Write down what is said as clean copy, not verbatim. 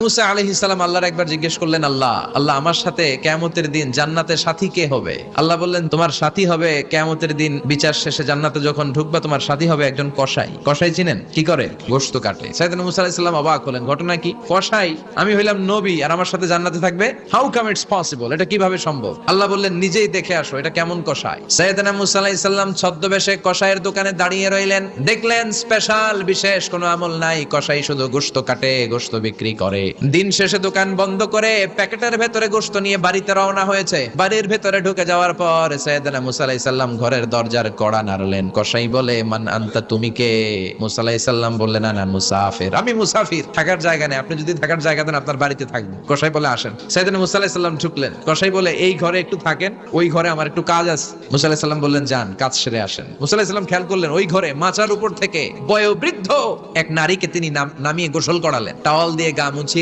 মুসা আলাইহিস সালাম আল্লাহর একবার জিজ্ঞেস করলেন, আল্লাহ আল্লাহ আমার সাথে কিয়ামতের দিন জান্নাতের সাথী কে হবে? আল্লাহ বললেন, তোমার সাথী হবে কিয়ামতের দিন বিচার শেষে জান্নাতে যখন ঢুকবা, তোমার সাথী হবে একজন কসাই। কসাই চিনেন? কি করে? গোশত কাটে। সাইয়েদনা মুসা আলাইহিস সালাম অবাক হলেন, ঘটনা কি? কসাই? আমি হইলাম নবী আর আমার সাথে জান্নাতে থাকবে? How come it's possible? এটা কিভাবে সম্ভব? আল্লাহ বললেন, নিজেই দেখে আসো এটা কেমন কসাই। সাইয়েদনা মুসা আলাইহিস সালাম ছদ্মবেশে কসাইয়ের দোকানে দাঁড়িয়ে রইলেন। দেখলেন স্পেশাল বিশেষ কোনো আমল নাই, কসাই শুধু গোশত কাটে, গোশত বিক্রি করে। দিন শেষে দোকান বন্ধ করে প্যাকেটের ভেতরে গোশত নিয়ে বাড়িতে রওনা হয়েছে। বাড়ির ভেতরে ঢুকে যাওয়ার পর সাইয়েদনা মুসা আলাইহিস সালাম ঘরের দরজার কড়া নাড়লেন। কসাই বলে, মান আনতা, তুমি কে? মুসা আলাইহিস সালাম বললেন, আনা মুসাফির, আমি মুসাফির, থাকার জায়গা নেই, আপনি যদি থাকার জায়গা দেন আপনার বাড়িতে থাকবো। কসাই বলে, আসেন। সাইয়েদনা মুসা আলাইহিস সালাম ঢুকলেন। কসাই বলে, এই ঘরে একটু থাকেন, ওই ঘরে আমার একটু কাজ আছে। মুসা আলাইহিস সালাম বললেন, যান, কাজ সেরে আসেন। মুসা আলাইহিস সালাম খেয়াল করলেন ওই ঘরে মাচার উপর থেকে বয়োবৃদ্ধ এক নারীকে তিনি নামিয়ে গোসল করালেন, টাওয়াল দিয়ে গা মুছিয়ে